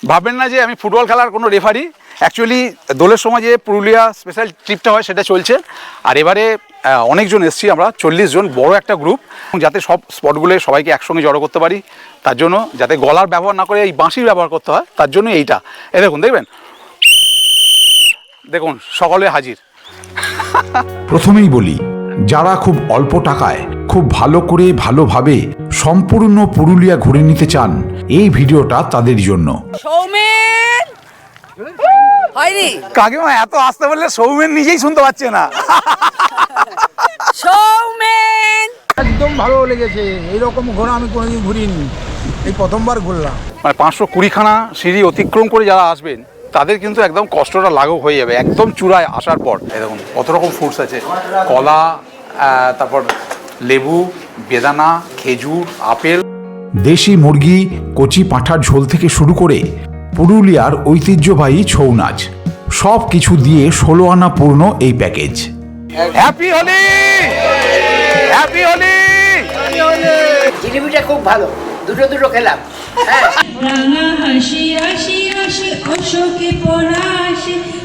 ভাববেন না যে আমি ফুটবল খেলার কোনো রেফারি। অ্যাকচুয়ালি দোলের সময় যে পুরুলিয়া স্পেশাল ট্রিপটা হয় সেটা চলছে। আর এবারে অনেকজন এসেছি আমরা, 40 জন, বড় একটা গ্রুপ, যাতে সব স্পটগুলো সবাইকে একসঙ্গে জড়ো করতে পারি, তার জন্য যাতে গলার ব্যবহার না করে এই বাঁশির ব্যবহার করতে হয়, তার জন্য এইটা। দেখুন, দেখবেন, দেখুন সকলে হাজির। প্রথমেই বলি, যারা খুব অল্প টাকায় খুব ভালো করে ভালোভাবে সম্পূর্ণ পুরুলিয়া ঘুরে নিতে চান, এই ভিডিওটা তাদের জন্য। সৌমেন হয়নি, কাকিমা এত আসতে বললে সৌমেন নিজেই শুনতে পাচ্ছে না। সৌমেন একদম ভালো লেগেছে। এইরকম ঘোরা আমি কোনোদিন ঘুরিনি, এই প্রথমবার ঘুরলাম। মানে 520খানা সিঁড়ি অতিক্রম করে যারা আসবেন তাদের কিন্তু একদম কষ্টটা লাঘব হয়ে যাবে একদম চূড়ায় আসার পর। এই দেখুন কত রকম ফ্রুটস আছে, কলা, তারপর লেবু, বেদানা, খেজুর, আপেল, দেশি মুরগি, কচি পাঁঠার ঝোল থেকে শুরু করে পুরুলিয়ার ঐতিহ্যবাহী ছৌ নাচ, সব কিছু দিয়ে 16 আনা পূর্ণ এই package. Happy Holi, happy Holi. জিলিপিটা খুব ভালো, দুটো দুটো খেলাম।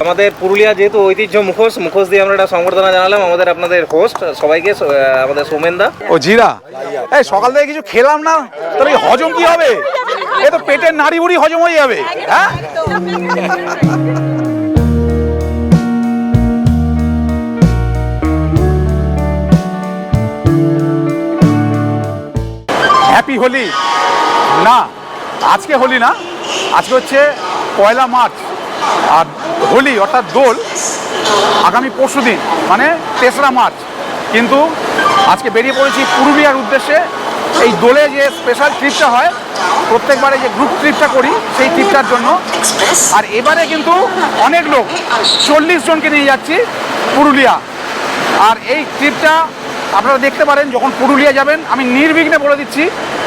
আমাদের পুরুলিয়া যেহেতু ঐতিহ্য মুখোশ দিয়ে আমরা একটা সংবর্ধনা জানালাম আমাদের আপনাদের হোস্ট সবাইকে, আমাদের সৌমেন দা ও জিরা। এই সকাল থেকে কিছু খেলাম না, তাহলে কি হজম কি হবে? এ তো পেটের নাড়ি বুড়ি হজম হয়ে যাবে। হ্যাঁ, হ্যাপি হোলি না, আজকে হোলি না, আজকে হচ্ছে 1 মার্চ। আর হোলি অর্থাৎ দোল আগামী পরশুদিন মানে 3রা মার্চ। কিন্তু আজকে বেরিয়ে পড়েছি পুরুলিয়ার উদ্দেশ্যে। এই দোলে যে স্পেশাল ট্রিপটা হয়, প্রত্যেকবারে যে গ্রুপ ট্রিপটা করি সেই ট্রিপটার জন্য। আর এবারে কিন্তু অনেক লোক, 40 জনকে নিয়ে যাচ্ছি পুরুলিয়া। আর এই ট্রিপটা আপনারা দেখতে পারেন যখন পুরুলিয়া যাবেন। আমি নির্বিঘ্নে বলে দিচ্ছি,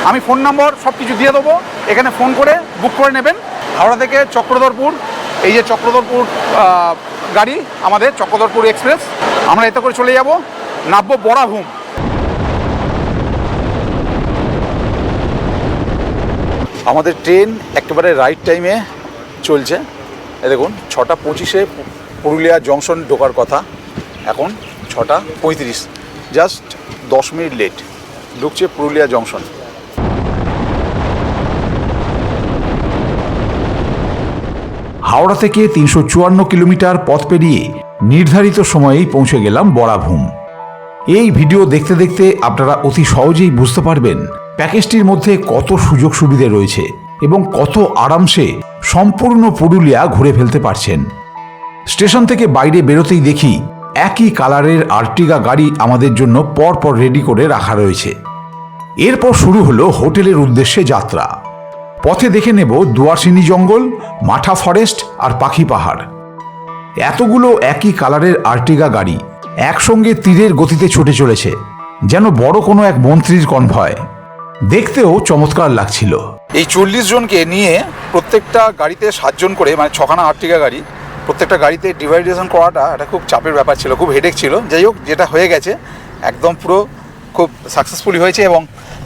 আমি ফোন নম্বর সব কিছু দিয়ে দেবো, এখানে ফোন করে বুক করে নেবেন। হাওড়া থেকে চক্রধরপুর, এই যে চক্রধরপুর গাড়ি আমাদের, চক্রধরপুর এক্সপ্রেস, আমরা এতে করে চলে যাব, নামবো বরাভূম। আমাদের ট্রেন একেবারে রাইট টাইমে চলছে। এই দেখুন 6টা 25-এ পুরুলিয়া জংশন ঢোকার কথা, এখন 6টা 35, জাস্ট 10 মিনিট লেট ঢুকছে পুরুলিয়া জংশন। হাওড়া থেকে 354 কিলোমিটার পথ পেরিয়ে নির্ধারিত সময়েই পৌঁছে গেলাম বরাভূম। এই ভিডিও দেখতে দেখতে আপনারা অতি সহজেই বুঝতে পারবেন প্যাকেজটির মধ্যে কত সুযোগ সুবিধে রয়েছে এবং কত আরামসে সম্পূর্ণ পুরুলিয়া ঘুরে ফেলতে পারছেন। স্টেশন থেকে বাইরে বেরোতেই দেখি একই কালারের আর্টিগা গাড়ি আমাদের জন্য পরপর রেডি করে রাখা রয়েছে। এরপর শুরু হলো হোটেলের উদ্দেশ্যে যাত্রা। পথে দেখে নেব দুয়ারসিনি জঙ্গল, মাঠা ফরেস্ট আর পাখি পাহাড়। এতগুলো একই কালারের আর্টিগা গাড়ি একসঙ্গে তীরের গতিতে ছুটে চলেছে, যেন বড় কোনো এক মন্ত্রীর কনভয়। দেখতেও চমৎকার লাগছিল। এই 40 জনকে নিয়ে প্রত্যেকটা গাড়িতে 7 জন করে, মানে 6খানা আর্টিগা গাড়ি, প্রত্যেকটা গাড়িতে ডিভাইডেশন করাটা এটা খুব চাপের ব্যাপার ছিল, খুব হেডেক ছিল। যাই হোক, যেটা হয়ে গেছে একদম পুরো খুব সাকসেসফুলি হয়েছে এবং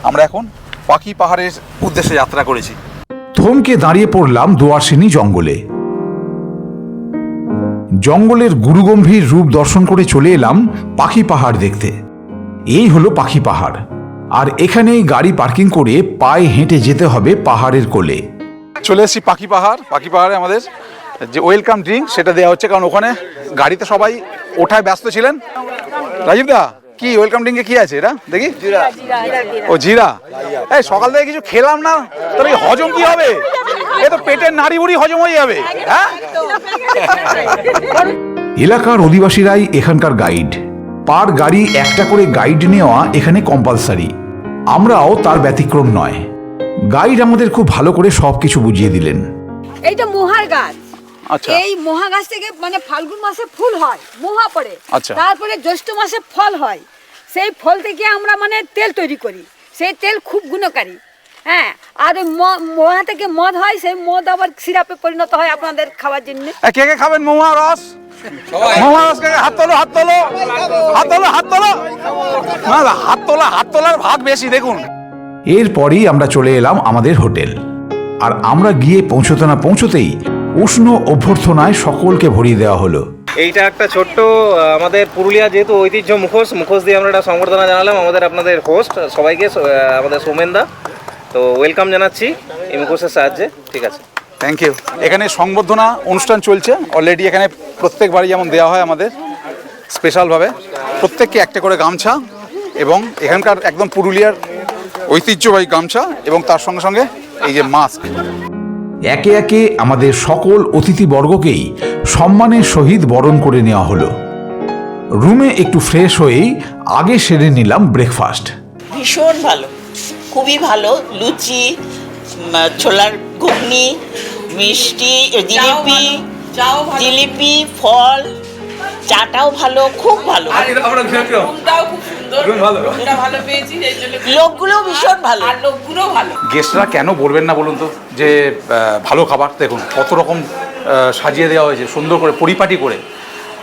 আমরা এখন পাখি পাহাড়ের উদ্দেশ্যে যাত্রা করেছি। থমকে দাঁড়িয়ে পড়লাম দুয়ারসিনি জঙ্গলে। জঙ্গলের গুরুগম্ভীর রূপ দর্শন করে চলে এলাম পাখি পাহাড় দেখতে। এই হলো পাখি পাহাড়, আর এখানেই গাড়ি পার্কিং করে পায়ে হেঁটে যেতে হবে পাহাড়ের কোলে। চলে এসেছি পাখি পাহাড়। পাখি পাহাড়ে আমাদের যে ওয়েলকাম ড্রিঙ্ক সেটা দেওয়া হচ্ছে, কারণ ওখানে গাড়িতে সবাই ওঠায় ব্যস্ত ছিলেন। রাজীব দা, কি ওয়েলকাম ড্রিঙ্কে কি আছে এটা দেখি? ও জিরা। এই সকাল থেকে কিছু খেলাম না, তাহলে কি হজম কি হবে? এ তো পেটের নাড়ি বুড়ি হজম হয়ে যাবে। হ্যাঁ, এলাকার অধিবাসীরাই এখানকার গাইড। পার গাড়ি একটা করে গাইড নেওয়া এখানে কম্পালসারি। আমরাও তার ব্যতিক্রম নয়। গাইড আমাদের খুব ভালো করে সবকিছু বুঝিয়ে দিলেন। এইটা মোহার গাছ। আচ্ছা, এই মোহা গাছ থেকে মানে ফাল্গুন মাসে ফুল হয়, মোহা পড়ে, আচ্ছা। তারপরে জ্যৈষ্ঠ মাসে ফল হয়। সেই ফল থেকে আমরা মানে তেল তৈরি করি, সেই তেল খুব গুণকারী। হ্যাঁ, আর ওই মোহা থেকে মদ হয়, সেই মদ আবার সিরাপে পরিণত হয় আপনাদের খাওয়ার জন্য। কে কে খাবেন মহুয়া রস? মহুয়া রস কে কে? হাত তোলো, হাত তোলো, হাত তোলো, হাত তোলো। না, হাত তোলার ভাগ বেশি। দেখুন, এরপরই আমরা চলে এলাম আমাদের হোটেল। আর আমরা গিয়ে পৌঁছতে না পৌঁছতেই উষ্ণ অভ্যর্থনায় সকলকে ভরিয়ে দেওয়া হলো। এইটা একটা ছোট্ট আমাদের পুরুলিয়া যেহেতু ঐতিহ্য মুখোশ দিয়ে আমরা একটা সংবর্ধনা জানালাম আমাদের আপনাদের হোস্ট সবাইকে, আমাদের সৌমেনদা। তো ওয়েলকাম জানাচ্ছি এই মুখোশের সাহায্যে। ঠিক আছে, থ্যাংক ইউ। এখানে সংবর্ধনা অনুষ্ঠান চলছে অলরেডি। এখানে প্রত্যেকবারই যেমন দেওয়া হয় আমাদের স্পেশালভাবে প্রত্যেককে একটা করে গামছা, এবং এখানকার একদম পুরুলিয়ার ঐতিহ্যবাহী গামছা, এবং তার সঙ্গে সঙ্গে এই যে মাস্ক। একে একে আমাদের সকল অতিথিবর্গকেই সম্মানের সহিত বরণ করে নেওয়া হলো। রুমে একটু ফ্রেশ হয়েই আগে সেরে নিলাম ব্রেকফাস্ট। ভীষণ ভালো, খুবই ভালো। লুচি, ছোলার ঘুগনি, মিষ্টি, জিলিপি, ফল, চাটাও ভালো, খুব ভালো। লোকগুলোও ভীষণ ভালো। গেস্টরা কেন বলবেন না বলুন তো যে ভালো খাবার? দেখুন কত রকম সাজিয়ে দেওয়া হয়েছে সুন্দর করে, পরিপাটি করে।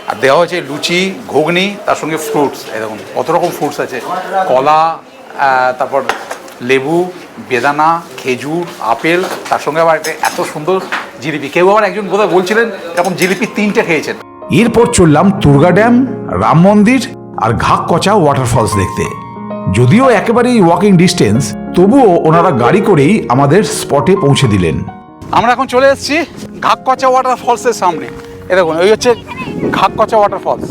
আর দেওয়া হয়েছে লুচি, ঘুগনি, তার সঙ্গে ফ্রুটস। এই দেখুন কত রকম ফ্রুটস আছে, কলা, তারপর লেবু, বেদানা, খেজুর, আপেল, তার সঙ্গে আবার একটা এত সুন্দর জিলিপি। কেউ আবার একজন বোধহয় বলছিলেন এরকম জিলিপি 3টে খেয়েছেন। এরপর চললাম তুর্গা ড্যাম, রাম মন্দির আর ঘাককচা ওয়াটারফলস দেখতে। যদিও একেবারেই ওয়াকিং ডিস্টেন্স, তবুও ওনারা গাড়ি করেই আমাদের স্পটে পৌঁছে দিলেন। আমরা এখন চলে এসেছি ঘাককচা ওয়াটারফলসের সামনে। এ দেখুন ওই হচ্ছে ঘাককচা ওয়াটারফলস,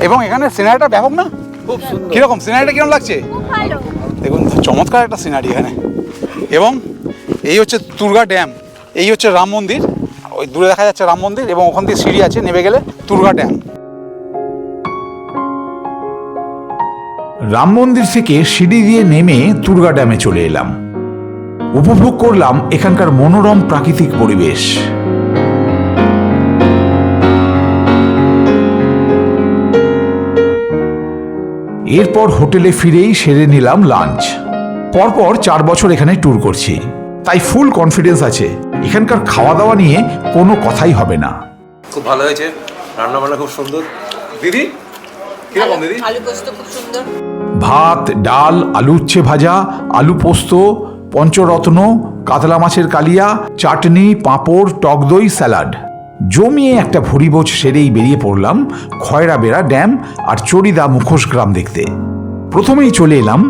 এবং এখানে সিনারিটা ব্যাপক না? খুব সুন্দর। কীরকম সিনারিটা কীরকম লাগছে? দেখুন চমৎকার একটা সিনারি এখানে। এবং এই হচ্ছে তুর্গা ড্যাম, এই হচ্ছে রাম মন্দির, ওই দূরে দেখা যাচ্ছে রাম মন্দির, এবং ওখান থেকে সিঁড়ি আছে, নেমে গেলে তুর্গা ড্যাম। রাম মন্দির থেকে সিঁড়ি দিয়ে নেমে তুর্গা ড্যামে চলে এলাম। উপভোগ করলাম এখানকার মনোরম প্রাকৃতিক পরিবেশ। এরপর হোটেলে ফিরেই সেরে নিলাম লাঞ্চ। পরপর 4 বছর এখানে ট্যুর করছি, তাই ফুল কনফিডেন্স আছে এখানকার খাওয়া দাওয়া নিয়ে কোনো কথাই হবে না। খুব ভালো হয়েছে, রান্না বান্না খুব সুন্দর। দিদি কীরকম দিদি? আলু পোস্ত খুব সুন্দর। ভাত, ডাল, আলু উচ্ছে ভাজা, আলু পোস্ত, পঞ্চরত্ন, কাতলা মাছের কালিয়া, চাটনি, পাঁপড়, টক দই, স্যালাড। জমিয়ে একটা ভুরিভোজ সেরেই বেরিয়ে পড়লাম খয়রাবেড়া ড্যাম আর চড়িদা মুখোশ গ্রাম দেখতে। প্রথমেই চলে এলাম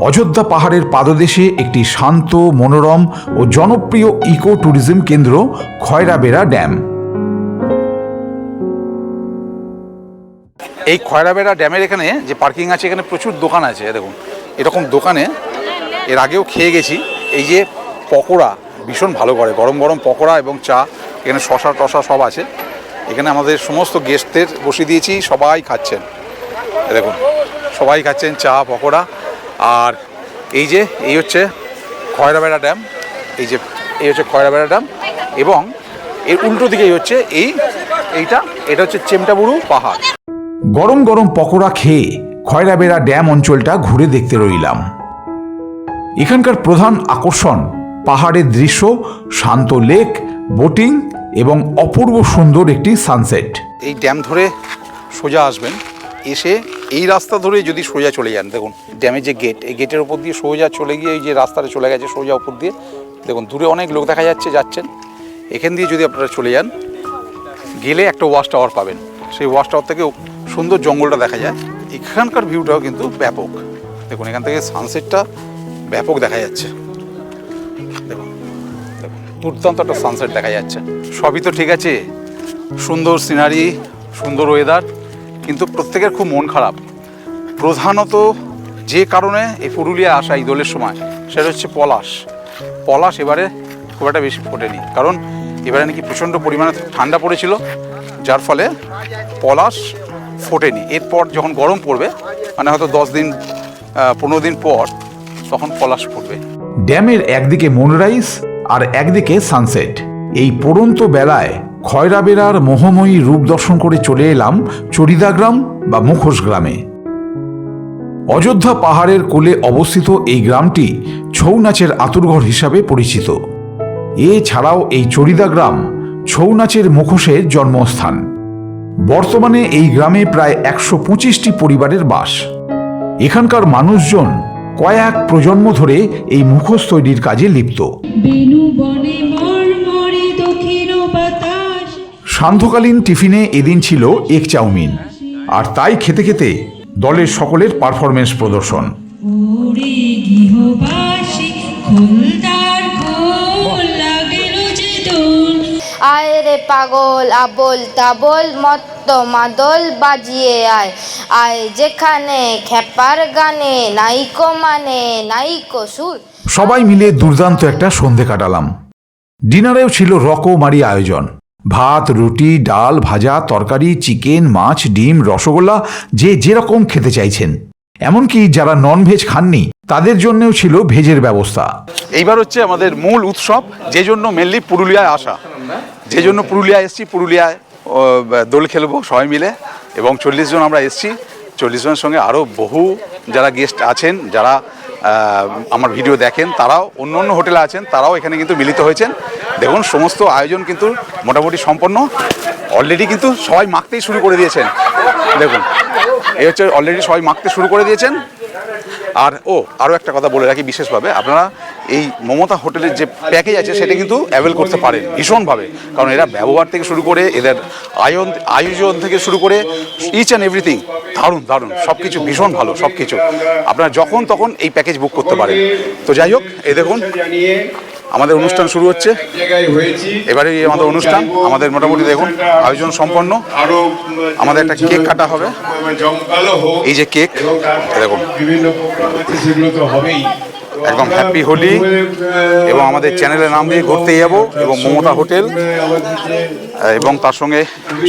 অযোধ্যা পাহাড়ের পাদদেশে একটি শান্ত, মনোরম ও জনপ্রিয় ইকো ট্যুরিজম কেন্দ্র খয়রাবেড়া ড্যাম। এই খয়রাবেড়া ড্যামের এখানে যে পার্কিং আছে, এখানে প্রচুর দোকান আছে। দেখুন এরকম দোকানে এর আগেও খেয়ে গেছি। এই যে পকোড়া ভীষণ ভালো করে, গরম গরম পকোড়া এবং চা। এখানে শশা টশা সব আছে। এখানে আমাদের সমস্ত গেস্টদের বসিয়ে দিয়েছি, সবাই খাচ্ছেন। দেখুন সবাই খাচ্ছেন চা, পকোড়া। আর এই হচ্ছে খয়রাবেড়া ড্যাম। এই হচ্ছে খয়রাবেড়া ড্যাম, এবং এর উল্টো দিকেই হচ্ছে এটা হচ্ছে চেমটাবুরু পাহাড়। গরম গরম পকোড়া খেয়ে খয়রাবেড়া ড্যাম অঞ্চলটা ঘুরে দেখতে রইলাম। এখানকার প্রধান আকর্ষণ পাহাড়ের দৃশ্য, শান্ত লেক, বোটিং এবং অপূর্ব সুন্দর একটি সানসেট। এই ড্যাম ধরে সোজা আসবেন, এসে এই রাস্তা ধরে যদি সোজা চলে যান, দেখুন ড্যামের যে গেট, এই গেটের ওপর দিয়ে সোজা চলে গিয়ে এই যে রাস্তাটা চলে গেছে সোজা ওপর দিয়ে, দেখুন দূরে অনেক লোক দেখা যাচ্ছেন। এখান দিয়ে যদি আপনারা চলে যান, গেলে একটা ওয়াচ টাওয়ার পাবেন। সেই ওয়াচ টাওয়ার থেকে সুন্দর জঙ্গলটা দেখা যায়। এখানকার ভিউটাও কিন্তু ব্যাপক। দেখুন এখান থেকে সানসেটটা ব্যাপক দেখা যাচ্ছে। দেখুন দুর্দান্ত একটা সানসেট দেখা যাচ্ছে। সবই তো ঠিক আছে, সুন্দর সিনারি, সুন্দর ওয়েদার, কিন্তু প্রত্যেকের খুব মন খারাপ। প্রধানত যে কারণে এই পুরুলিয়া আসা এই দোলের সময়, সেটা হচ্ছে পলাশ এবারে খুব একটা বেশি ফোটেনি। কারণ এবারে নাকি প্রচণ্ড পরিমাণে ঠান্ডা পড়েছিল, যার ফলে পলাশ ফোটেনি। এরপর যখন গরম পড়বে, মানে হয়তো 10 দিন 15 দিন পর, তখন পলাশ ফুটবে। ড্যামের একদিকে মুনরাইজ আর একদিকে সানসেট। এই পড়ন্ত বেলায় খয়রাবেড়ার মোহময়ী রূপ দর্শন করে চলে এলাম চড়িদা গ্রাম বা মুখোশ গ্রামে। অযোধ্যা পাহাড়ের কোলে অবস্থিত এই গ্রামটি ছৌ নাচের আতুরঘর হিসাবে পরিচিত। এছাড়াও এই চড়িদা গ্রাম ছৌ নাচের মুখোশের জন্মস্থান। বর্তমানে এই গ্রামে প্রায় 125টি পরিবারের বাস। এখানকার মানুষজন কয়েক প্রজন্ম ধরে এই মুখোশ তৈরির কাজে লিপ্ত। সান্ধ্যকালীন টিফিনে এদিন ছিল এগ চাউমিন, আর তাই খেতে খেতে দলের সকলের পারফরমেন্স প্রদর্শন। আয় রে পাগল আবল তাবল মত্ত মাদল বাজিয়ে আয়, আয় যেখানে খেপার গানে নাইকো মানে নাইকো সুর। সবাই মিলে দুর্দান্ত একটা সন্ধে কাটালাম। ডিনারেও ছিল রকমারি আয়োজন, ভাত, রুটি, ডাল, ভাজা, তরকারি, চিকেন, মাছ, ডিম, রসগোল্লা, যে যেরকম খেতে চাইছেন। এমনকি যারা নন ভেজ খাননি তাদের জন্যও ছিল ভেজের ব্যবস্থা। এইবার হচ্ছে আমাদের মূল উৎসব, যে জন্য মেনলি পুরুলিয়ায় আসা, যে জন্য পুরুলিয়ায় এসেছি। পুরুলিয়ায় দোল খেলবো সবাই মিলে, এবং 40 জন আমরা এসেছি। 40 জনের সঙ্গে আরও বহু যারা গেস্ট আছেন, যারা আমার ভিডিও দেখেন, তারাও অন্য অন্য হোটেলে আছেন, তারাও এখানে কিন্তু মিলিত হয়েছেন। দেখুন সমস্ত আয়োজন কিন্তু মোটামুটি সম্পন্ন। অলরেডি কিন্তু সবাই মাখতেই শুরু করে দিয়েছেন। দেখুন এই হচ্ছে অলরেডি সবাই মাখতে শুরু করে দিয়েছেন। আর আরও একটা কথা বলে রাখি বিশেষভাবে, আপনারা এই মমতা হোটেলের যে প্যাকেজ আছে সেটা কিন্তু অ্যাভেল করতে পারেন ভীষণভাবে, কারণ এরা ব্যবহার থেকে শুরু করে এদের আয়োজন থেকে শুরু করে ইচ অ্যান্ড এভরিথিং দারুণ দারুণ, সব কিছু ভীষণ ভালো। সব কিছু আপনারা যখন তখন এই প্যাকেজ বুক করতে পারেন। তো যাই হোক, এই দেখুন আমাদের অনুষ্ঠান শুরু হচ্ছে। এবারে আমাদের অনুষ্ঠান, আমাদের মোটামুটি দেখুন আয়োজন সম্পন্ন। আমাদের একটা কেক কাটা হবে, এই যে কেক দেখুন, একদম হ্যাপি হোলি। এবং আমাদের চ্যানেলের নাম দিয়ে ঘুরতে যাবো, এবং মমতা হোটেল, এবং তার সঙ্গে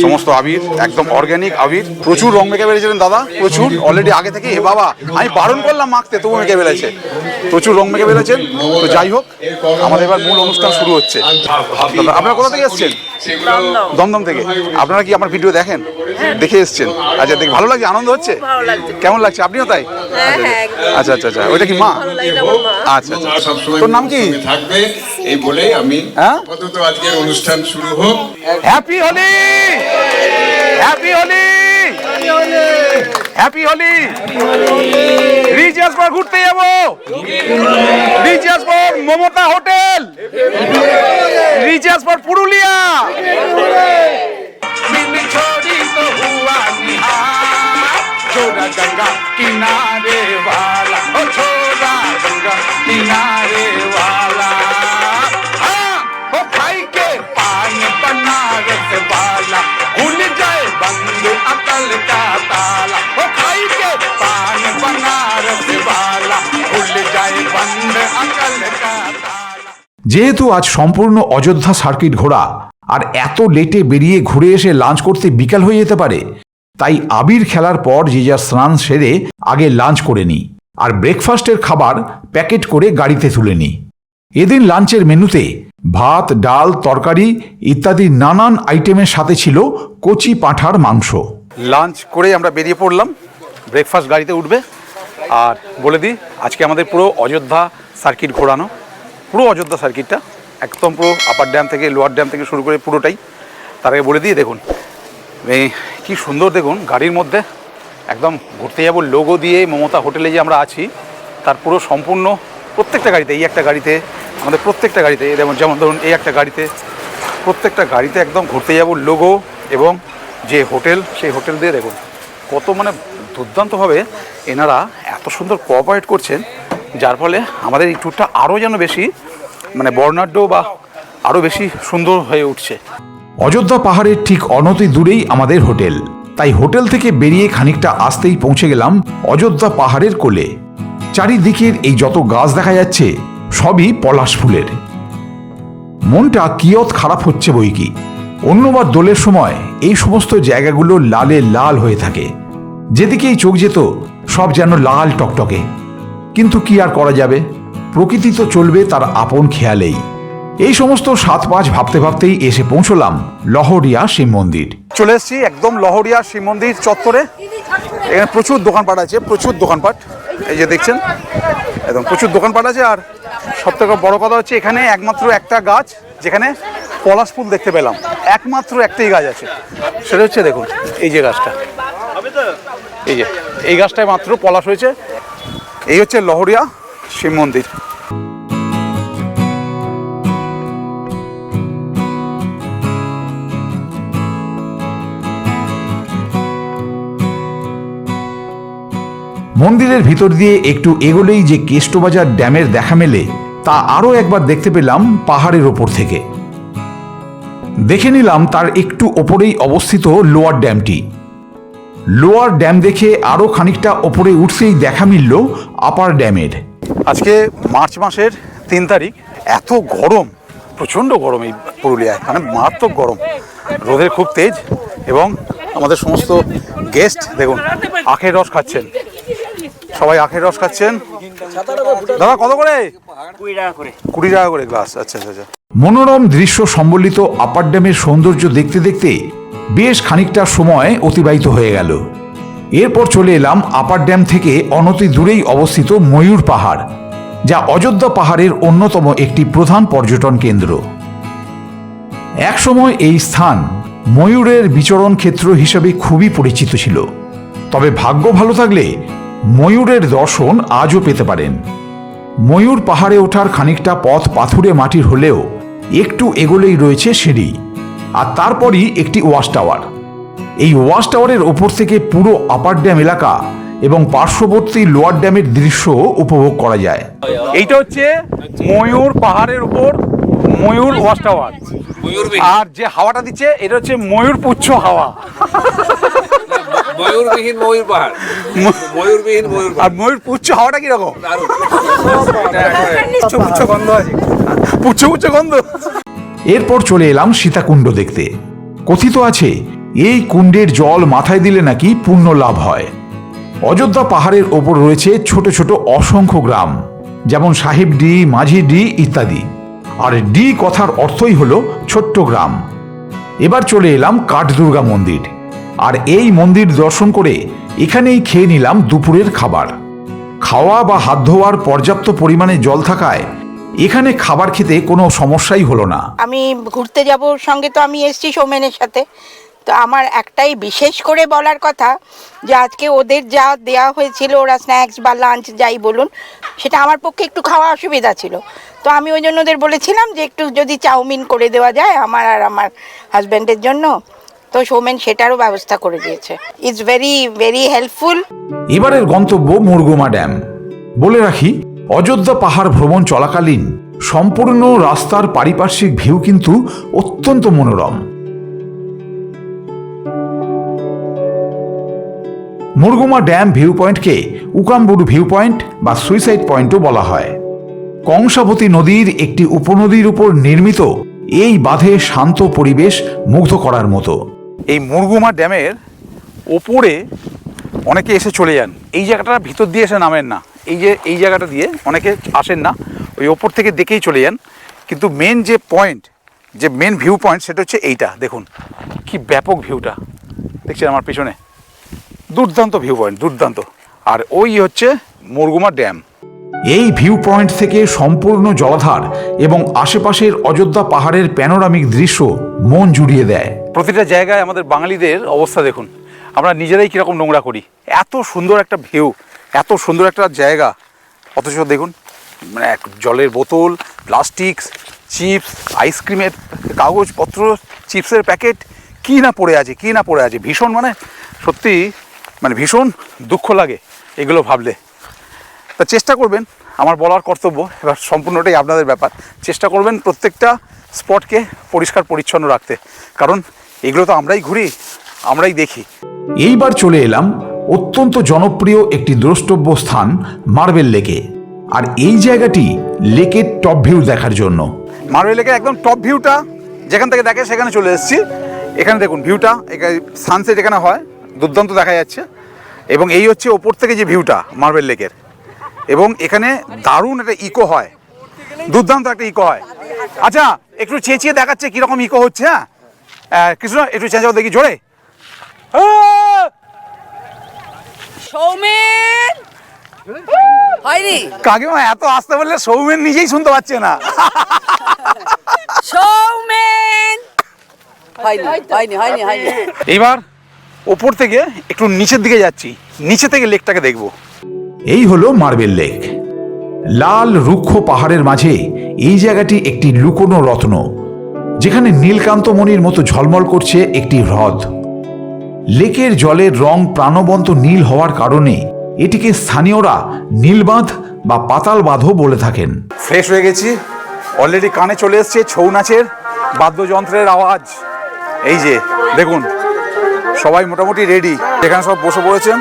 সমস্ত আবির, একদম অর্গ্যানিক আবির। প্রচুর রং মেখে বেরিয়েছিলেন দাদা, প্রচুর। অলরেডি আগে থেকে বাবা আমি বারণ করলাম মাখতে, তবু মেখে বেরিয়েছে, প্রচুর রং মেখে বেরিয়েছেন। তো যাই হোক, আমাদের এবার মূল অনুষ্ঠান শুরু হচ্ছে। আপনারা কোথা থেকে এসছেন? দমদম থেকে। আপনারা কি আমার ভিডিও দেখেন? দেখে এসছেন? আচ্ছা, দেখে ভালো লাগছে, আনন্দ হচ্ছে? কেমন লাগছে? আপনিও তাই? আচ্ছা আচ্ছা আচ্ছা, ওইটা কি মা? আচ্ছা আচ্ছা, তোর নাম কি? থাকবে এই বলে আমি আপাতত আজকের অনুষ্ঠান শুরু হোক। Happy Holi, happy Holi, happy Holi. Recharge পর ঘুরতে যাবো, রিচার্জ পর মমতা হোটেল, রিচার্জ পর পুরুলিয়া। छोरा गंगा किनारे वाला, ओ छोरा गंगा किनारे वाला, हाँ ओ भाई के पान बनारस वाला, भूल जाए बंद अकल का ताला, ओ भाई के पान बनारस वाला, भूल जाए बंद अकल का ताला। যেহেতু আজ সম্পূর্ণ অযোধ্যা সার্কিট ঘোরা, আর এত লেটে বেরিয়ে ঘুরে এসে লাঞ্চ করতে বিকাল হয়ে যেতে পারে, তাই আবির খেলার পর যে যা স্নান সেরে আগে লাঞ্চ করে নিই, আর ব্রেকফাস্টের খাবার প্যাকেট করে গাড়িতে তুলে নিই। এদিন লাঞ্চের মেনুতে ভাত, ডাল, তরকারি ইত্যাদি নানান আইটেমের সাথে ছিল কচি পাঁঠার মাংস। লাঞ্চ করে আমরা বেরিয়ে পড়লাম, ব্রেকফাস্ট গাড়িতে উঠবে। আর বলে দিই, আজকে আমাদের পুরো অযোধ্যা সার্কিট ঘোরানো, পুরো অযোধ্যা সার্কিটটা একদম পুরো আপার ড্যাম থেকে লোয়ার ড্যাম থেকে শুরু করে পুরোটাই। তার আগে বলে দিয়ে দেখুন কি সুন্দর, দেখুন গাড়ির মধ্যে একদম ঘুরতে যাবো লোগো দিয়ে মমতা হোটেলে যে আমরা আছি তার পুরো সম্পূর্ণ প্রত্যেকটা গাড়িতে, এই একটা গাড়িতে, আমাদের প্রত্যেকটা গাড়িতে, যেমন ধরুন এই একটা গাড়িতে, প্রত্যেকটা গাড়িতে একদম ঘুরতে যাবো লোগো এবং যে হোটেল, সেই হোটেল দিয়ে দেখুন কত মানে দুর্দান্তভাবে এনারা এত সুন্দর কোঅপারেট করছেন, যার ফলে আমাদের এই ট্যুরটা আরও যেন বেশি মানে বর্ণাঢ্য বা আরও বেশি সুন্দর হয়ে উঠছে। অযোধ্যা পাহাড়ের ঠিক অনতি দূরেই আমাদের হোটেল, তাই হোটেল থেকে বেরিয়ে খানিকটা আসতেই পৌঁছে গেলাম অযোধ্যা পাহাড়ের কোলে। চারিদিকের এই যত গাছ দেখা যাচ্ছে সবই পলাশ ফুলের। মনটা কিয়ৎ খারাপ হচ্ছে বই কি, অন্যবার দোলের সময় এই সমস্ত জায়গাগুলো লালে লাল হয়ে থাকে, যেদিকেই চোখ যেত সব যেন লাল টকটকে। কিন্তু কি আর করা যাবে, প্রকৃতি তো চলবে তার আপন খেয়ালেই। এই সমস্ত 7-5 ভাবতে ভাবতেই এসে পৌঁছলাম লহরিয়া শিব মন্দির। চলে এসেছি একদম লহরিয়া শিব মন্দির চত্বরে। এখানে প্রচুর দোকানপাট আছে, প্রচুর দোকানপাট, এই যে দেখছেন একদম প্রচুর দোকানপাট আছে। আর সবথেকে বড় কথা হচ্ছে এখানে একমাত্র একটা গাছ যেখানে পলাশ ফুল দেখতে পেলাম, একমাত্র একটাই গাছ আছে, সেটা হচ্ছে দেখুন এই যে গাছটা, এই যে এই গাছটায় মাত্র পলাশ হয়েছে। এই হচ্ছে লহরিয়া শিব মন্দির। মন্দিরের ভিতর দিয়ে একটু এগোলেই যে কেষ্টবাজার ড্যামের দেখা মেলে তা আরও একবার দেখতে পেলাম পাহাড়ের ওপর থেকে। দেখে নিলাম তার একটু ওপরেই অবস্থিত লোয়ার ড্যামটি। লোয়ার ড্যাম দেখে আরও খানিকটা ওপরে উঠতেই দেখা মিলল আপার ড্যামের। আজকে মার্চ মাসের 3 তারিখ, এত গরম, প্রচণ্ড গরম এই পুরুলিয়ায়, মানে মারাত্মক গরম, রোদের খুব তেজ। এবং আমাদের সমস্ত গেস্ট দেখুন আখের রস খাচ্ছেন, সবাই আখের রস খাচ্ছেন। দাদা কত করে? 20 টাকা করে গ্লাস। আচ্ছা আচ্ছা আচ্ছা। মনোরম দৃশ্য সম্বলিত আপার ড্যামের সৌন্দর্য দেখতে দেখতে বেশ খানিকটা সময় অতিবাহিত হয়ে গেল। এরপর চলে এলাম আপার ড্যাম থেকে অনতি দূরেই অবস্থিত ময়ূর পাহাড়, যা অযোধ্যা পাহাড়ের অন্যতম একটি প্রধান পর্যটন কেন্দ্র। একসময় এই স্থান ময়ূরের বিচরণ ক্ষেত্র হিসেবে খুবই পরিচিত ছিল। তবে ভাগ্য ভালো থাকলে ময়ূরের দর্শন আজও পেতে পারেন। ময়ূর পাহাড়ে ওঠার খানিকটা পথ পাথুরে মাটির হলেও একটু এগোলেই রয়েছে সিঁড়ি, আর তারপরই একটি ওয়াচ টাওয়ার। এই ওয়াচ টাওয়ারের ওপর থেকে পুরো আপার ড্যাম এলাকা এবং পার্শ্ববর্তী লোয়ার ড্যামের দৃশ্য উপভোগ করা যায়। এইটা হচ্ছে ময়ূর পাহাড়ের উপর ময়ূর ওয়াচ টাওয়ার, আর যে হাওয়াটা দিচ্ছে এটা হচ্ছে ময়ূর পুচ্ছ হাওয়া। ময়ূরবিহীন ময়ূর পাহাড়, ময়ূরবিহীন ময়ূর আর ময়ূর পুচ্ছ হাওয়াটা কিরকম? পুচ্ছ গন্ধ আছে, পুচ্ছ পুচ্ছ গন্ধ। এরপর চলে এলাম সীতাকুণ্ড দেখতে। কথিত আছে এই কুণ্ডের জল মাথায় দিলে নাকি পুণ্য লাভ হয়। অযোধ্যা পাহাড়ের ওপর রয়েছে ছোট ছোট অসংখ্য গ্রাম, যেমন সাহেবডি, মাঝিডি ইত্যাদি। আর ডি কথার অর্থই হলো ছোট্ট গ্রাম। এবার চলে এলাম কাঠদুর্গা মন্দির, আর এই মন্দির দর্শন করে এখানেই খেয়ে নিলাম দুপুরের খাবার। খাওয়া বা হাত ধোয়ার পর্যাপ্ত পরিমাণে জল থাকায় এখানে খাবার খেতে কোনো সমস্যাই হলো না। আমি ঘুরতে যাব সঙ্গে, তো আমি এসেছি সৌমেনের সাথে। তো আমার একটাই বিশেষ করে বলার কথা যে আজকে ওদের যা দেওয়া হয়েছিল, ওরা স্ন্যাক্স বা লাঞ্চ যাই বলুন, সেটা আমার পক্ষে একটু খাওয়া অসুবিধা ছিল। তো আমি ওই জন্য ওদের বলেছিলাম যে একটু যদি চাউমিন করে দেওয়া যায় আমার আর আমার হাজব্যান্ডের জন্য। তো সৌমেন সেটারও ব্যবস্থা করে দিয়েছে। It's very very helpful. এবারের গন্তব্য মুরগুমা ড্যাম। বলে রাখি, অযোধ্যা পাহাড় ভ্রমণ চলাকালীন সম্পূর্ণ রাস্তার পারিপার্শ্বিক ভিউ কিন্তু অত্যন্ত মনোরম। মুরগুমা ড্যাম ভিউ পয়েন্টকে উকামবুরু ভিউ পয়েন্ট বা সুইসাইড পয়েন্টও বলা হয়। কংসাবতী নদীর একটি উপনদীর উপর নির্মিত এই বাঁধে শান্ত পরিবেশ মুগ্ধ করার মতো। এই মুরগুমা ড্যামের ওপরে অনেকে এসে চলে যান, এই জায়গাটা ভিতর দিয়ে এসে নামেন না, এই জায়গাটা দিয়ে অনেকে আসেন না, ওই ওপর থেকে দেখেই চলে যান। কিন্তু মেন যে পয়েন্ট, যে মেন ভিউ পয়েন্ট, সেটা হচ্ছে এইটা। দেখুন কি ব্যাপক ভিউটা দেখছেন আমার পিছনে, দুর্দান্ত ভিউ পয়েন্ট, দুর্দান্ত। আর ওই হচ্ছে মুরগুমা ড্যাম। এই ভিউ পয়েন্ট থেকে সম্পূর্ণ জলাধার এবং আশেপাশের অযোধ্যা পাহাড়ের প্যানোরামিক দৃশ্য মন জুড়িয়ে দেয়। প্রতিটা জায়গায় আমাদের বাঙালিদের অবস্থা দেখুন, আমরা নিজেরাই কীরকম নোংরা করি। এত সুন্দর একটা ভিউ, এত সুন্দর একটা জায়গা, অথচ দেখুন মানে জলের বোতল, প্লাস্টিক, চিপস, আইসক্রিমের কাগজপত্র, চিপসের প্যাকেট, কী না পড়ে আছে, কী না পড়ে আছে। ভীষণ মানে সত্যি মানে ভীষণ দুঃখ লাগে এগুলো ভাবলে। তা চেষ্টা করবেন, আমার বলার কর্তব্য, এবার সম্পূর্ণটাই আপনাদের ব্যাপার, চেষ্টা করবেন প্রত্যেকটা স্পটকে পরিষ্কার পরিচ্ছন্ন রাখতে, কারণ এগুলো তো আমরাই ঘুরি, আমরাই দেখি। এইবার চলে এলাম অত্যন্ত জনপ্রিয় একটি দ্রষ্টব্য স্থান মার্বেল লেকে। আর এই জায়গাটি লেকের টপ ভিউ দেখার জন্য। মার্বেল লেকের একদম টপ ভিউটা যেখান থেকে দেখে সেখানে চলে এসেছি। এখানে দেখুন ভিউটা, এখানে সানসেট এখানে হয়, দুর্দান্ত দেখা যাচ্ছে। এবং এই হচ্ছে ওপর থেকে যে ভিউটা মার্বেল লেকের, এবং এখানে দারুণ একটা ইকো হয়, দুর্দান্ত একটা ইকো হয়। আচ্ছা একটু চেঁচিয়ে দেখাচ্ছে কীরকম ইকো হচ্ছে। হ্যাঁ কৃষ্ণ, একটু চেঁচাও দেখি জোরে। সৌমেন হয়নি, কাকিমা এত আসতে বললে সৌমেন নিজেই শুনতে পাচ্ছে না। সৌমেন হয়নি হয়নি হয়নি হয়নি। এইবার ওপর থেকে একটু নিচের দিকে যাচ্ছি, নিচে থেকে লেকটাকে দেখব। এই হলো মার্বেল লেক। লাল রুক্ষ পাহাড়ের মাঝে এই জায়গাটি একটি লুকোনো রত্ন, যেখানে নীলকান্তমণির মতো ঝলমল করছে একটি হ্রদ। লেকের জলের রং প্রাণবন্ত নীল হওয়ার কারণে এটিকে স্থানীয়রা নীলবাঁধ বা পাতাল বাঁধও বলে থাকেন। ফ্রেশ হয়ে গেছি, অলরেডি কানে চলে এসছে ছৌ নাচের বাদ্যযন্ত্রের আওয়াজ। এই যে দেখুন, সবাই মোটামুটি রেডি, এখানে সব বসে পড়েছেন।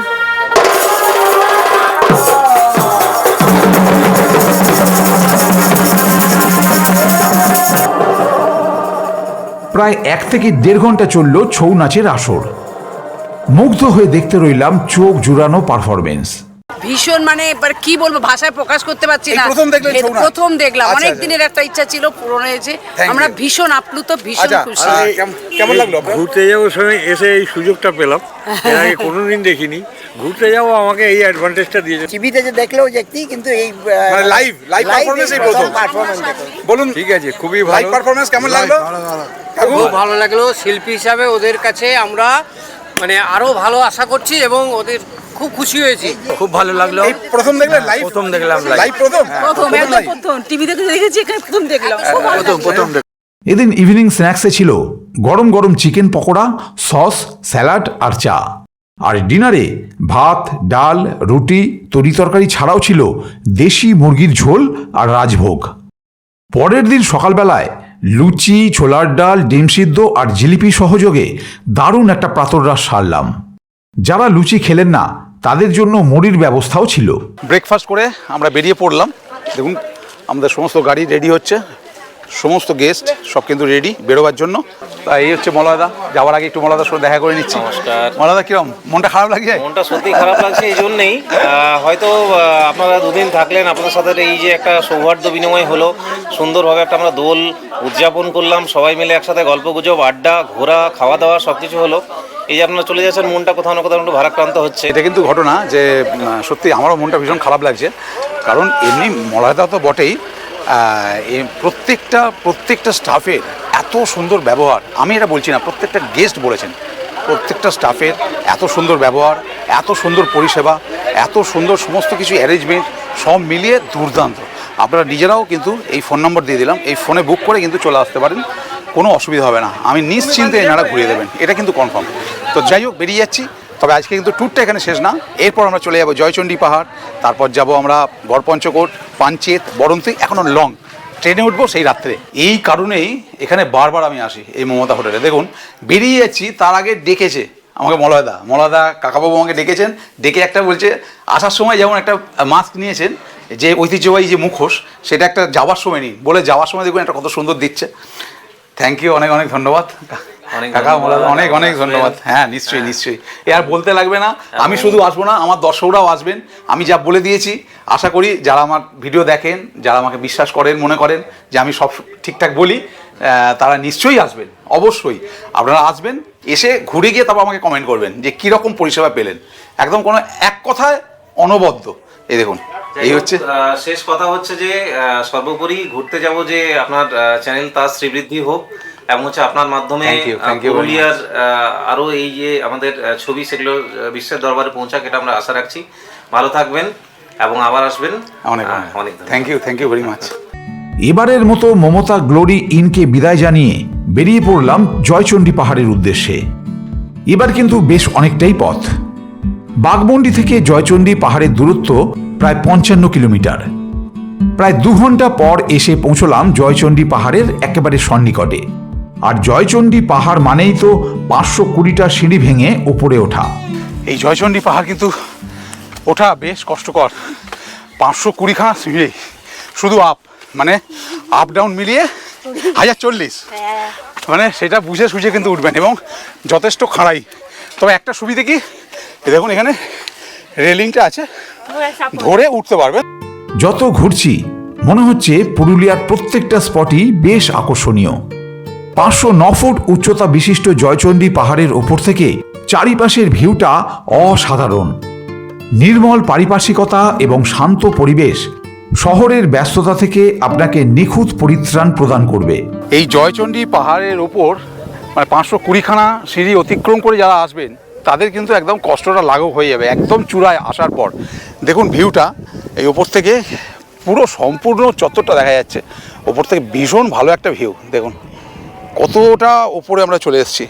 প্রায় 1 থেকে 1.5 ঘন্টা চলল ছৌ নাচের আসর। মুগ্ধ হয়ে দেখতে রইলাম চোখ জুড়ানো পারফরমেন্স। ভীষণ, মানে এবার কি বলবো, ভাষায় প্রকাশ করতে পারছি না। প্রথম দেখলাম, অনেক দিনের একটা ইচ্ছা ছিল, পূরণ হয়েছে। আমরা ভীষণ আপ্লুত, ভীষণ খুশি। কেমন লাগলো? ঘুরতে যাবো সময় এসে এই সুযোগটা পেলাম, এর আগে কোনোদিন দেখিনি। ঘুরতে যাবো, আমাকে এই অ্যাডভান্টেজটা দিয়েছে। টিভিতে যে দেখলেও দেখতি, কিন্তু এই লাইভ পারফরমেন্স এই প্রথম। বলুন, ঠিক আছে, খুবই ভালো। লাইভ পারফরমেন্স কেমন লাগলো? খুব ভালো লাগলো। শিল্পী হিসাবে ওদের কাছে আমরা মানে আরো ভালো আশা করছি এবং ওদের খুব খুশি হয়েছি। খুব ভালো লাগলো। এই প্রথম দেখলেন লাইভ? প্রথম দেখলাম লাইভ প্রথম। প্রথম টিভিতে দেখেছি, এখানে প্রথম দেখলাম। প্রথম এদিন ইভিনিং স্ন্যাক্সে ছিল গরম গরম চিকেন পকোড়া, সস, স্যালাড আর চা। আর ডিনারে ভাত, ডাল, রুটি, তরি তরকারি ছাড়াও ছিল দেশি মুরগির ঝোল আর রাজভোগ। পরের দিন সকালবেলায় লুচি, ছোলার ডাল, ডিম সিদ্ধ আর জিলিপি সহযোগে দারুণ একটা প্রাতরাশ সারলাম। যারা লুচি খেলেন না তাদের জন্য মুড়ির ব্যবস্থাও ছিল। ব্রেকফাস্ট করে আমরা বেরিয়ে পড়লাম। দেখুন, আমাদের সমস্ত গাড়ি রেডি হচ্ছে, সমস্ত গেস্ট সব কিন্তু রেডি বেরোবার জন্য। তা এই হচ্ছে মলয়দা। যাওয়ার আগে একটু মলয়দার সাথে দেখা করে নিচ্ছি। নমস্কার। মলয়দা, কিরম মনটা খারাপ লাগছে? মনটা সত্যি খারাপ লাগছে এই জন্যেই, হয়তো আপনারা দুদিন থাকলেন, আপনাদের সাথে এই যে একটা সৌহার্দ্য বিনিময় হলো, সুন্দরভাবে একটা আমরা দোল উদযাপন করলাম, সবাই মিলে একসাথে গল্প গুজব, আড্ডা, ঘোরা, খাওয়া দাওয়া সব কিছু হলো। এই যে আপনারা চলে যাচ্ছেন, মনটা কোথাও না কোথাও একটু ভারাক্রান্ত হচ্ছে। এটা কিন্তু ঘটনা যে সত্যি আমারও মনটা ভীষণ খারাপ লাগছে, কারণ এমনি মলয়দা তো বটেই, প্রত্যেকটা স্টাফের এত সুন্দর ব্যবহার। আমি এটা বলছি না, প্রত্যেকটা গেস্ট বলেছেন, প্রত্যেকটা স্টাফের এত সুন্দর ব্যবহার, এত সুন্দর পরিষেবা, এত সুন্দর সমস্ত কিছু অ্যারেঞ্জমেন্ট, সব মিলিয়ে দুর্দান্ত। আপনারা নিজেরাও কিন্তু এই ফোন নম্বর দিয়ে দিলাম, এই ফোনে বুক করে কিন্তু চলে আসতে পারেন, কোনো অসুবিধা হবে না। আমি নিশ্চিন্তে এনারা ঘুরিয়ে দেবেন, এটা কিন্তু কনফার্ম। তো যাই হোক, বেরিয়ে যাচ্ছি। তবে আজকে কিন্তু ট্যুরটা এখানে শেষ না, এরপর আমরা চলে যাব জয়চণ্ডী পাহাড়, তারপর যাব আমরা গড়পঞ্চকোট, পাঞ্চেত, বরন্তী, এখনও লং ট্রেনে উঠবো সেই রাত্রে। এই কারণেই এখানে বারবার আমি আসি এই মমতা হোটেলে। দেখুন, বেরিয়ে যাচ্ছি, তার আগে ডেকেছে আমাকে মলয়দা কাকাবাবু আমাকে ডেকেছেন, ডেকে একটা বলছে আসার সময় যেমন একটা মাস্ক নিয়েছেন, যে ঐতিহ্যবাহী যে মুখোশ, সেটা একটা যাওয়ার সময় নিন বলে, যাওয়ার সময় দেখুন একটা কত সুন্দর দিচ্ছে। থ্যাংক ইউ, অনেক অনেক ধন্যবাদ কাকা, অনেক অনেক ধন্যবাদ। হ্যাঁ, নিশ্চয়ই এ আর বলতে লাগবে না। আমি শুধু আসবো না, আমার দর্শকরাও আসবেন। আমি যা বলে দিয়েছি, আশা করি যারা আমার ভিডিও দেখেন, যারা আমাকে বিশ্বাস করেন, মনে করেন যে আমি সব ঠিকঠাক বলি, তারা নিশ্চয়ই আসবেন। অবশ্যই আপনারা আসবেন, এসে ঘুরে গিয়ে তারপর আমাকে কমেন্ট করবেন যে কীরকম পরিষেবা পেলেন। একদম কোনো এক কথায় অনবদ্য। এই দেখুন, এই হচ্ছে শেষ কথা হচ্ছে যে সর্বোপরি ঘুরতে যাব, যে আপনার চ্যানেল তার শ্রীবৃদ্ধি হোক, এবং হচ্ছে আপনার মাধ্যমে পুরুলিয়ার আরও এই যে আমাদের ছবি, সেগুলো বিশ্বের দরবারে পৌঁছাক, এটা আমরা আশা রাখছি। ভালো থাকবেন এবং আবার আসবেন। অনেক থ্যাংক ইউ ভেরি মাচ। এবারের মতো মমতা গ্লোরি ইনকে বিদায় জানিয়ে বেরিয়ে পড়লাম জয়চণ্ডী পাহাড়ের উদ্দেশ্যে। এবার কিন্তু বেশ অনেকটাই পথ। বাঘমুন্ডি থেকে জয়চণ্ডী পাহাড়ের দূরত্ব প্রায় 55 কিলোমিটার। প্রায় 2 ঘন্টা পর এসে পৌঁছলাম জয়চণ্ডী পাহাড়ের একেবারে সন্নিকটে। আর জয়চণ্ডী পাহাড় মানেই তো 520টা সিঁড়ি ভেঙে ওপরে ওঠা। এই জয়চণ্ডী পাহাড় কিন্তু ওঠা বেশ কষ্টকর। 520খানা সিঁড়ি, শুধু মানে আপ ডাউন মিলিয়ে 1040, মানে সেটা বুঝে সুঝে কিন্তু উঠবেন, এবং যথেষ্ট খাড়াই। তবে একটা সুবিধে কি, দেখুন এখানে রেলিংটা আছে, ধরে উঠতে পারবেন। যত ঘুরছি মনে হচ্ছে পুরুলিয়ার প্রত্যেকটা স্পটই বেশ আকর্ষণীয়। 509 ফুট উচ্চতা বিশিষ্ট জয়চণ্ডী পাহাড়ের ওপর থেকে চারিপাশের ভিউটা অসাধারণ। নির্মল পারিপার্শ্বিকতা এবং শান্ত পরিবেশ শহরের ব্যস্ততা থেকে আপনাকে নিখুঁত পরিত্রাণ প্রদান করবে। এই জয়চণ্ডী পাহাড়ের ওপর মানে 520খানা সিঁড়ি অতিক্রম করে যারা আসবেন, তাদের কিন্তু একদম কষ্টটা লাঘব হয়ে যাবে একদম চূড়ায় আসার পর। দেখুন ভিউটা এই ওপর থেকে পুরো সম্পূর্ণ চত্বরটা দেখা যাচ্ছে ওপর থেকে, ভীষণ ভালো একটা ভিউ। দেখুন কতটা ওপরে আমরা চলে এসেছি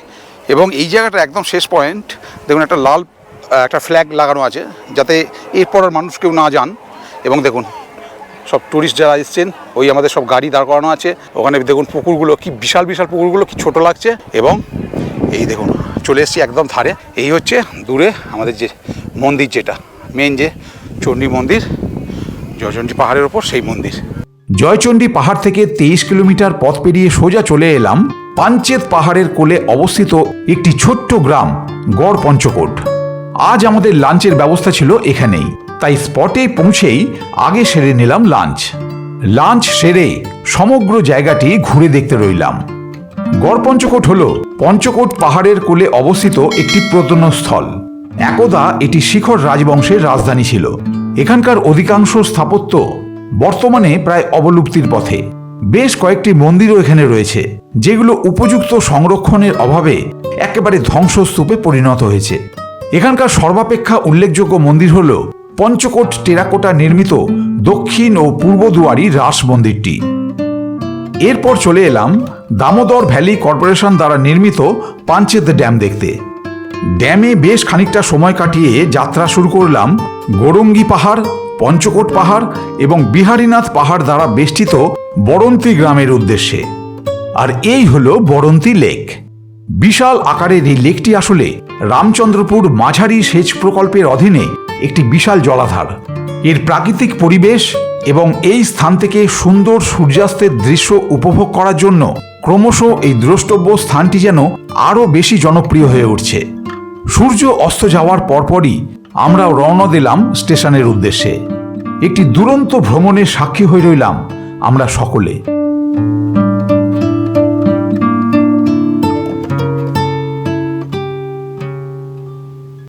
এবং এই জায়গাটা একদম শেষ পয়েন্ট। দেখুন একটা লাল একটা ফ্ল্যাগ লাগানো আছে যাতে এরপর আর মানুষ কেউ না যান। এবং দেখুন সব টুরিস্ট যারা এসছেন, ওই আমাদের সব গাড়ি দাঁড় করানো আছে ওখানে। দেখুন পুকুরগুলো কি বিশাল বিশাল পুকুরগুলো কি ছোট লাগছে। এবং এই দেখুন চলে এসেছি একদম ধারে। এই হচ্ছে দূরে আমাদের যে মন্দির, যেটা মেন যে চণ্ডী মন্দির, জয়চণ্ডী পাহাড়ের ওপর সেই মন্দির। জয়চণ্ডী পাহাড় থেকে 23 কিলোমিটার পথ পেরিয়ে সোজা চলে এলাম পাঞ্চেত পাহাড়ের কোলে অবস্থিত একটি ছোট্ট গ্রাম গড় পঞ্চকোট। আজ আমাদের লাঞ্চের ব্যবস্থা ছিল এখানেই, তাই স্পটে পৌঁছেই আগে সেরে নিলাম লাঞ্চ। লাঞ্চ সেরে সমগ্র জায়গাটি ঘুরে দেখতে রইলাম। গড় পঞ্চকোট হল পঞ্চকোট পাহাড়ের কোলে অবস্থিত একটি প্রত্নস্থল। একদা এটি শিখর রাজবংশের রাজধানী ছিল। এখানকার অধিকাংশ স্থাপত্য বর্তমানে প্রায় অবলুপ্তির পথে। বেশ কয়েকটি মন্দিরও এখানে রয়েছে, যেগুলো উপযুক্ত সংরক্ষণের অভাবে একেবারে ধ্বংসস্তূপে পরিণত হয়েছে। এখানকার সর্বাপেক্ষা উল্লেখযোগ্য মন্দির হল পঞ্চকোট টেরাকোটা নির্মিত দক্ষিণ ও পূর্ব দুয়ারি রাস মন্দিরটি। এরপর চলে এলাম দামোদর ভ্যালি কর্পোরেশন দ্বারা নির্মিত পাঞ্চেত ড্যাম দেখতে। ড্যামে বেশ খানিকটা সময় কাটিয়ে যাত্রা শুরু করলাম গোরঙ্গি পাহাড়, পঞ্চকোট পাহাড় এবং বিহারীনাথ পাহাড় দ্বারা বেষ্টিত বরন্তী গ্রামের উদ্দেশ্যে। আর এই হলো বরন্তী লেক। বিশাল আকারের এই লেকটি আসলে রামচন্দ্রপুর মাঝারি সেচ প্রকল্পের অধীনে একটি বিশাল জলাধার। এর প্রাকৃতিক পরিবেশ এবং এই স্থান থেকে সুন্দর সূর্যাস্তের দৃশ্য উপভোগ করার জন্য ক্রমশ এই দ্রষ্টব্য স্থানটি যেন আরও বেশি জনপ্রিয় হয়ে উঠছে। সূর্য অস্ত যাওয়ার পরপরই আমরাও রওনা দিলাম স্টেশনের উদ্দেশ্যে। একটি দুরন্ত ভ্রমণের সাক্ষী হয়ে রইলাম আমরা সকলে।